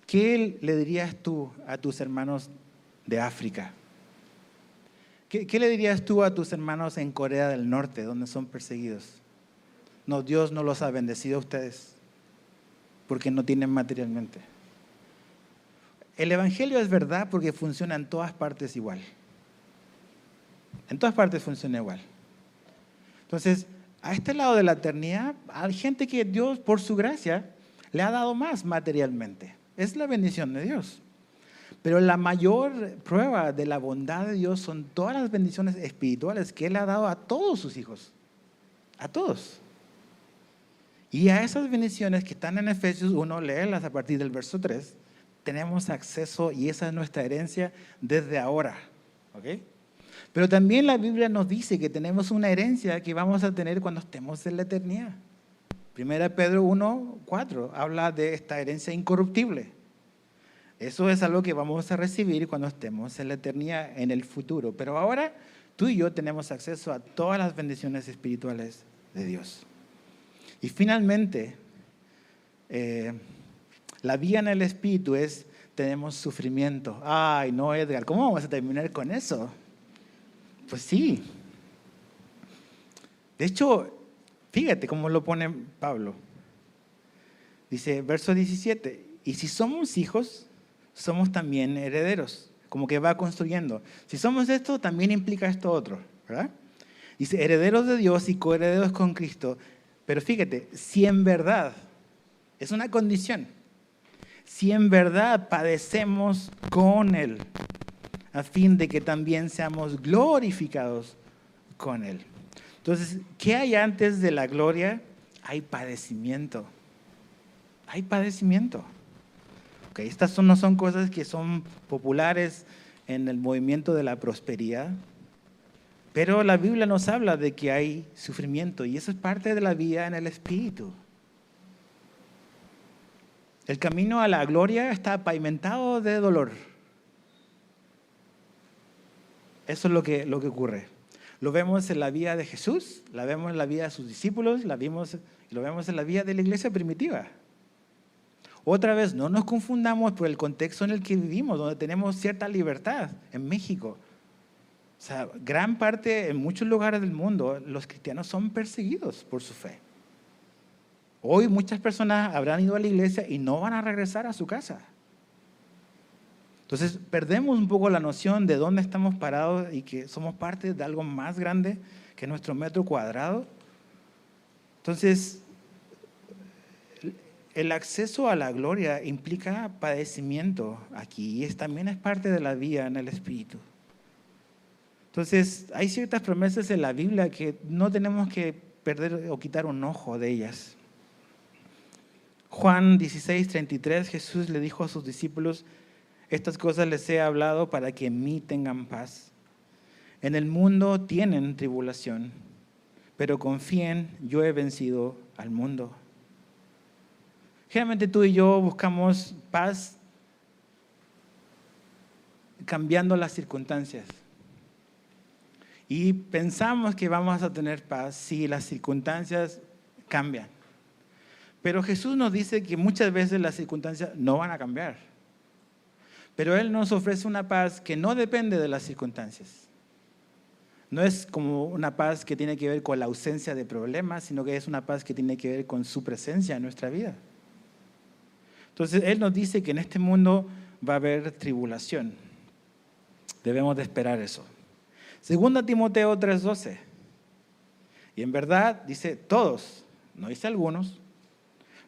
¿qué le dirías tú a tus hermanos de África? ¿Qué le dirías tú a tus hermanos en Corea del Norte, donde son perseguidos? No, Dios no los ha bendecido a ustedes porque no tienen materialmente. El evangelio es verdad porque funciona en todas partes igual. En todas partes funciona igual. Entonces, a este lado de la eternidad, hay gente que Dios, por su gracia, le ha dado más materialmente. Es la bendición de Dios. Pero la mayor prueba de la bondad de Dios son todas las bendiciones espirituales que Él ha dado a todos sus hijos. A todos. Y a esas bendiciones que están en Efesios 1, léelas a partir del verso 3, tenemos acceso y esa es nuestra herencia desde ahora. ¿Okay? Pero también la Biblia nos dice que tenemos una herencia que vamos a tener cuando estemos en la eternidad. 1 Pedro 1:4 habla de esta herencia incorruptible. Eso es algo que vamos a recibir cuando estemos en la eternidad, en el futuro. Pero ahora tú y yo tenemos acceso a todas las bendiciones espirituales de Dios. Y finalmente, la vida en el Espíritu tenemos sufrimiento. Ay, no, Edgar, ¿cómo vamos a terminar con eso? Pues sí. De hecho, fíjate cómo lo pone Pablo. Dice, verso 17, y si somos hijos, somos también herederos. Como que va construyendo. Si somos esto, también implica esto otro, ¿verdad? Dice, herederos de Dios y coherederos con Cristo. Pero fíjate, si en verdad, es una condición, si en verdad padecemos con Él, a fin de que también seamos glorificados con Él. Entonces, ¿qué hay antes de la gloria? Hay padecimiento. Hay padecimiento. Okay, estas no son cosas que son populares en el movimiento de la prosperidad. Pero la Biblia nos habla de que hay sufrimiento y eso es parte de la vida en el Espíritu. El camino a la gloria está pavimentado de dolor. Eso es lo que ocurre. Lo vemos en la vida de Jesús, la vemos en la vida de sus discípulos, lo vemos en la vida de la iglesia primitiva. Otra vez, no nos confundamos por el contexto en el que vivimos, donde tenemos cierta libertad en México. O sea, gran parte, en muchos lugares del mundo, los cristianos son perseguidos por su fe. Hoy muchas personas habrán ido a la iglesia y no van a regresar a su casa. Entonces, perdemos un poco la noción de dónde estamos parados y que somos parte de algo más grande que nuestro metro cuadrado. Entonces, el acceso a la gloria implica padecimiento aquí y también es parte de la vida en el Espíritu. Entonces, hay ciertas promesas en la Biblia que no tenemos que perder o quitar un ojo de ellas. Juan 16:33, Jesús le dijo a sus discípulos, estas cosas les he hablado para que en mí tengan paz. En el mundo tienen tribulación, pero confíen, yo he vencido al mundo. Generalmente tú y yo buscamos paz cambiando las circunstancias. Y pensamos que vamos a tener paz si las circunstancias cambian. Pero Jesús nos dice que muchas veces las circunstancias no van a cambiar. Pero Él nos ofrece una paz que no depende de las circunstancias. No es como una paz que tiene que ver con la ausencia de problemas, sino que es una paz que tiene que ver con su presencia en nuestra vida. Entonces, Él nos dice que en este mundo va a haber tribulación. Debemos de esperar eso. 2 Timoteo 3:12. Y en verdad dice todos, no dice algunos,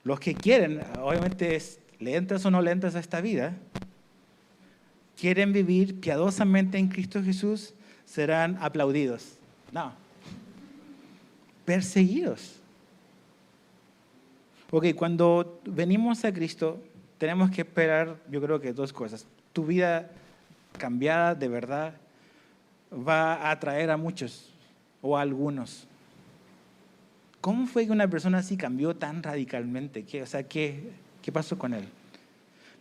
los que quieren, obviamente le entras o no le entras a esta vida, quieren vivir piadosamente en Cristo Jesús, serán aplaudidos. No, perseguidos. Ok, cuando venimos a Cristo, tenemos que esperar, yo creo que dos cosas. Tu vida cambiada de verdad va a atraer a muchos o a algunos. ¿Cómo fue que una persona así cambió tan radicalmente? ¿Qué pasó con él?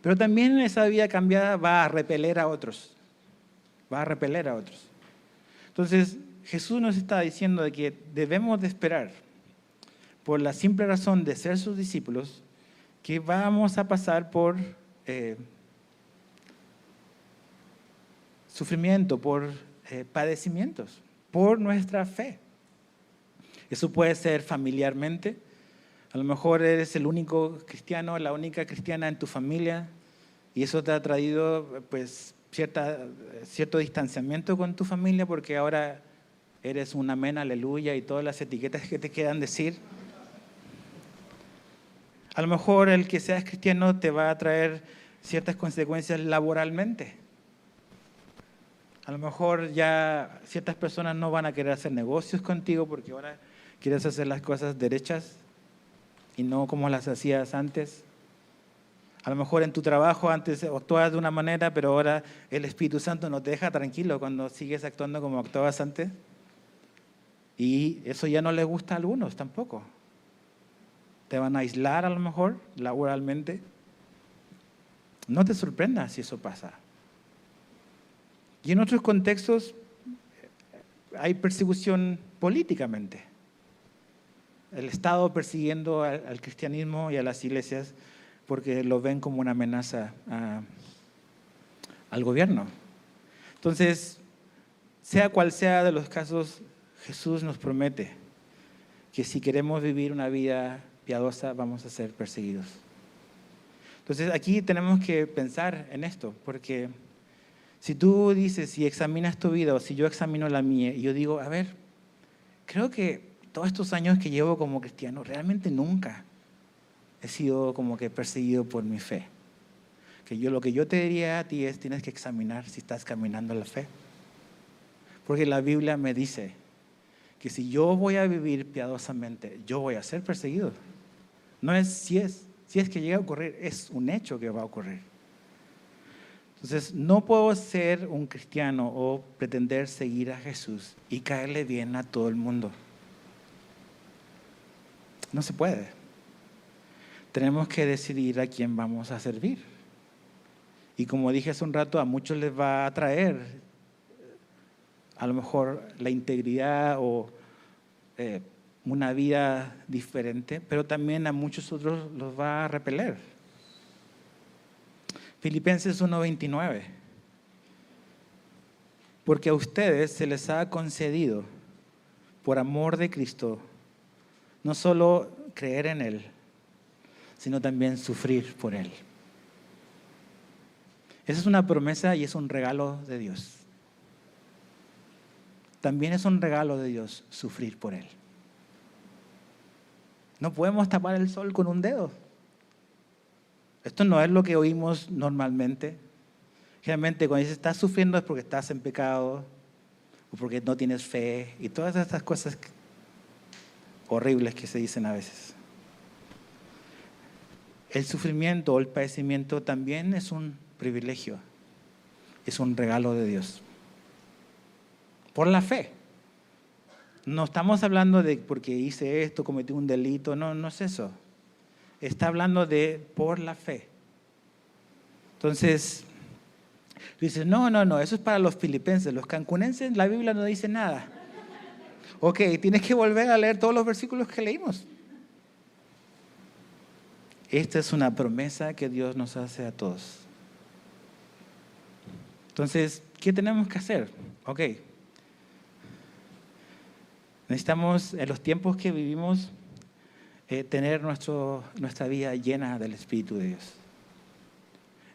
Pero también esa vida cambiada va a repeler a otros. Va a repeler a otros. Entonces, Jesús nos está diciendo de que debemos de esperar, por la simple razón de ser sus discípulos, que vamos a pasar por sufrimiento, por padecimientos, por nuestra fe. Eso puede ser familiarmente. A lo mejor eres el único cristiano, la única cristiana en tu familia, y eso te ha traído pues cierto distanciamiento con tu familia, porque ahora eres un amén, aleluya, y todas las etiquetas que te quedan decir. A lo mejor el que seas cristiano te va a traer ciertas consecuencias laboralmente. A lo mejor ya ciertas personas no van a querer hacer negocios contigo porque ahora quieres hacer las cosas derechas y no como las hacías antes. A lo mejor en tu trabajo antes actuabas de una manera, pero ahora el Espíritu Santo no te deja tranquilo cuando sigues actuando como actuabas antes. Y eso ya no le gusta a algunos tampoco. Te van a aislar a lo mejor laboralmente. No te sorprendas si eso pasa. Y en otros contextos hay persecución políticamente. El Estado persiguiendo al cristianismo y a las iglesias porque lo ven como una amenaza al gobierno. Entonces, sea cual sea de los casos, Jesús nos promete que si queremos vivir una vida piadosa, vamos a ser perseguidos. Entonces, aquí tenemos que pensar en esto, porque si tú dices, si examinas tu vida o si yo examino la mía y yo digo, a ver, creo que todos estos años que llevo como cristiano, realmente nunca he sido como que perseguido por mi fe. Lo que yo te diría a ti es, tienes que examinar si estás caminando en la fe. Porque la Biblia me dice que si yo voy a vivir piadosamente, yo voy a ser perseguido. No es si es que llega a ocurrir, es un hecho que va a ocurrir. Entonces, no puedo ser un cristiano o pretender seguir a Jesús y caerle bien a todo el mundo. No se puede. Tenemos que decidir a quién vamos a servir. Y como dije hace un rato, a muchos les va a atraer a lo mejor la integridad o una vida diferente, pero también a muchos otros los va a repeler. Filipenses 1:29. Porque a ustedes se les ha concedido, por amor de Cristo, no solo creer en Él, sino también sufrir por Él. Esa es una promesa y es un regalo de Dios. También es un regalo de Dios sufrir por Él. No podemos tapar el sol con un dedo. Esto no es lo que oímos normalmente. Generalmente cuando dices estás sufriendo es porque estás en pecado o porque no tienes fe y todas estas cosas horribles que se dicen a veces. El sufrimiento o el padecimiento también es un privilegio, es un regalo de Dios. Por la fe. No estamos hablando de porque hice esto, cometí un delito, no es eso. Está hablando de por la fe. Entonces, tú dices, no, eso es para los filipenses. Los cancunenses, la Biblia no dice nada. Ok, tienes que volver a leer todos los versículos que leímos. Esta es una promesa que Dios nos hace a todos. Entonces, ¿qué tenemos que hacer? Ok. Necesitamos, en los tiempos que vivimos, tener nuestra vida llena del Espíritu de Dios.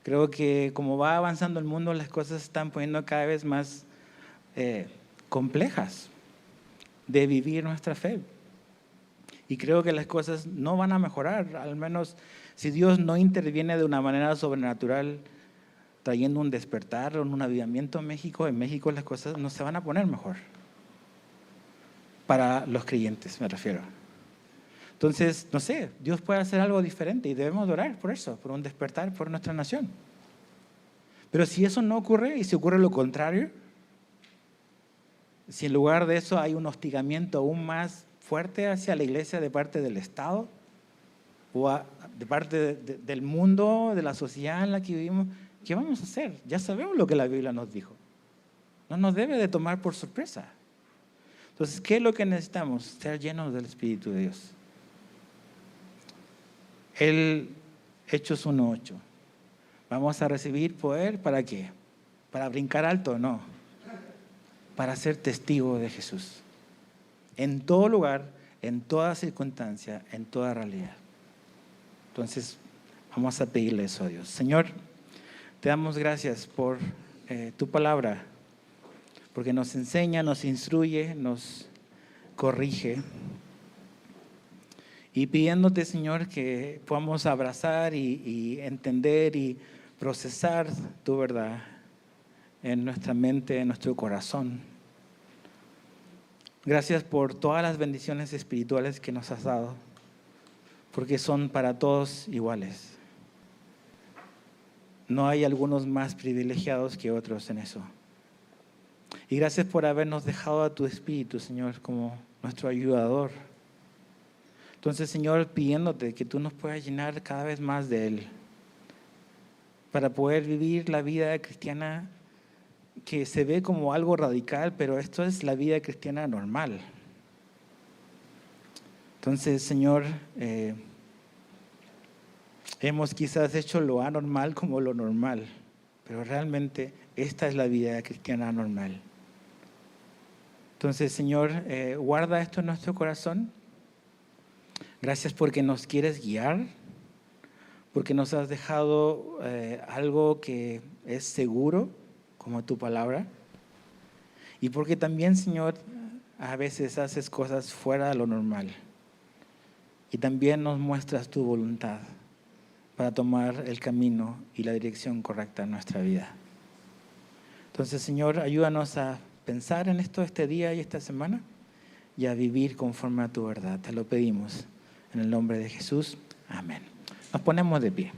Creo que como va avanzando el mundo, las cosas se están poniendo cada vez más complejas de vivir nuestra fe. Y creo que las cosas no van a mejorar, al menos si Dios no interviene de una manera sobrenatural, trayendo un despertar o un avivamiento en México las cosas no se van a poner mejor. Para los creyentes, me refiero. Entonces, no sé, Dios puede hacer algo diferente y debemos orar por eso, por un despertar por nuestra nación. Pero si eso no ocurre y si ocurre lo contrario, si en lugar de eso hay un hostigamiento aún más fuerte hacia la iglesia de parte del Estado o de parte del mundo, de la sociedad en la que vivimos, ¿qué vamos a hacer? Ya sabemos lo que la Biblia nos dijo. No nos debe de tomar por sorpresa. Entonces, ¿qué es lo que necesitamos? Ser llenos del Espíritu de Dios. Hechos 1:8. ¿Vamos a recibir poder para qué? ¿Para brincar alto? No. Para ser testigo de Jesús. En todo lugar, en toda circunstancia, en toda realidad. Entonces, vamos a pedirle eso a Dios. Señor, te damos gracias por tu palabra, porque nos enseña, nos instruye, nos corrige. Y pidiéndote, Señor, que podamos abrazar y entender y procesar tu verdad en nuestra mente, en nuestro corazón. Gracias por todas las bendiciones espirituales que nos has dado, porque son para todos iguales. No hay algunos más privilegiados que otros en eso. Y gracias por habernos dejado a tu Espíritu, Señor, como nuestro ayudador. Entonces, Señor, pidiéndote que tú nos puedas llenar cada vez más de Él, para poder vivir la vida cristiana que se ve como algo radical, pero esto es la vida cristiana normal. Entonces, Señor, hemos quizás hecho lo anormal como lo normal, pero realmente esta es la vida cristiana normal. Entonces, Señor, guarda esto en nuestro corazón. Gracias porque nos quieres guiar, porque nos has dejado algo que es seguro, como tu palabra, y porque también, Señor, a veces haces cosas fuera de lo normal, y también nos muestras tu voluntad para tomar el camino y la dirección correcta en nuestra vida. Entonces, Señor, ayúdanos a pensar en esto este día y esta semana y a vivir conforme a tu verdad. Te lo pedimos en el nombre de Jesús. Amén. Nos ponemos de pie.